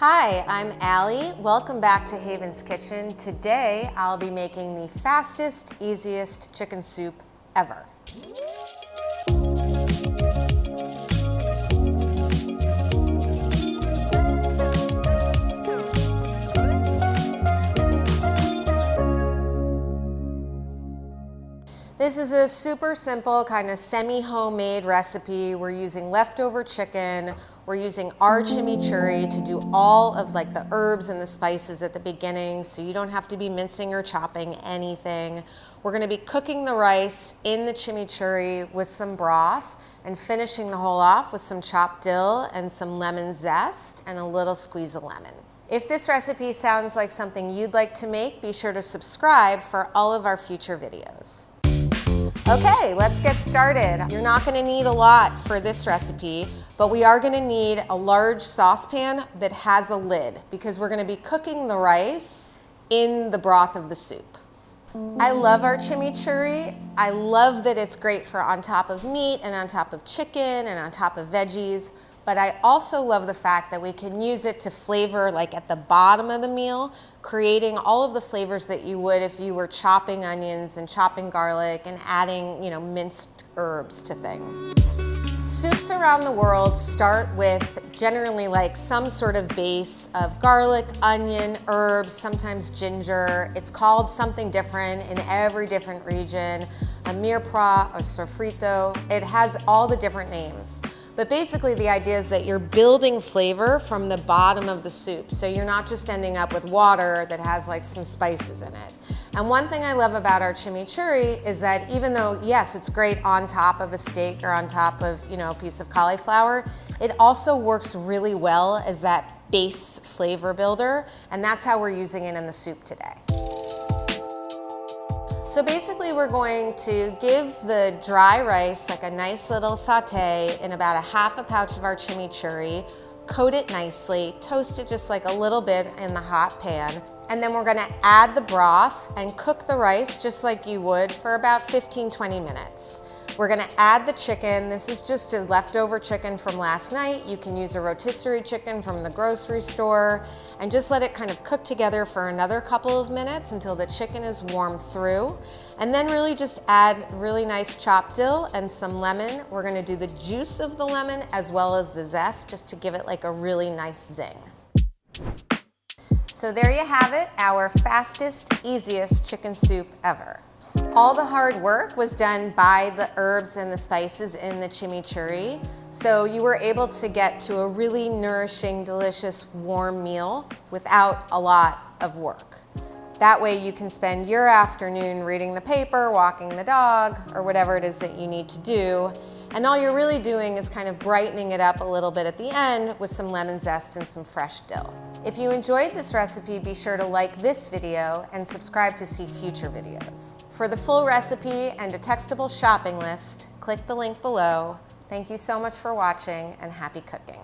Hi, I'm Allie. Welcome back to Haven's Kitchen. Today, I'll be making the fastest, easiest chicken soup ever. This is a super simple, kind of semi-homemade recipe. We're using leftover chicken. We're using our chimichurri to do all of like the herbs and the spices at the beginning, so you don't have to be mincing or chopping anything. We're gonna be cooking the rice in the chimichurri with some broth and finishing the whole off with some chopped dill and some lemon zest and a little squeeze of lemon. If this recipe sounds like something you'd like to make, be sure to subscribe for all of our future videos. Okay, let's get started. You're not gonna need a lot for this recipe, but we are gonna need a large saucepan that has a lid because we're gonna be cooking the rice in the broth of the soup. I love our chimichurri. I love that it's great for on top of meat and on top of chicken and on top of veggies. But I also love the fact that we can use it to flavor like at the bottom of the meal, creating all of the flavors that you would if you were chopping onions and chopping garlic and adding, minced herbs to things. Soups around the world start with generally like some sort of base of garlic, onion, herbs, sometimes ginger. It's called something different in every different region, a mirepoix or sofrito. It has all the different names. But basically the idea is that you're building flavor from the bottom of the soup. So you're not just ending up with water that has like some spices in it. And one thing I love about our chimichurri is that even though, yes, it's great on top of a steak or on top of, a piece of cauliflower, it also works really well as that base flavor builder. And that's how we're using it in the soup today. So basically we're going to give the dry rice like a nice little saute in about a half a pouch of our chimichurri, coat it nicely, toast it just like a little bit in the hot pan, and then we're gonna add the broth and cook the rice just like you would for about 15-20 minutes. We're gonna add the chicken. This is just a leftover chicken from last night. You can use a rotisserie chicken from the grocery store and just let it kind of cook together for another couple of minutes until the chicken is warmed through. And then really just add really nice chopped dill and some lemon. We're gonna do the juice of the lemon as well as the zest just to give it like a really nice zing. So there you have it, our fastest, easiest chicken soup ever. All the hard work was done by the herbs and the spices in the chimichurri, so you were able to get to a really nourishing, delicious, warm meal without a lot of work. That way you can spend your afternoon reading the paper, walking the dog, or whatever it is that you need to do. And all you're really doing is kind of brightening it up a little bit at the end with some lemon zest and some fresh dill. If you enjoyed this recipe, be sure to like this video and subscribe to see future videos. For the full recipe and a textable shopping list, click the link below. Thank you so much for watching and happy cooking.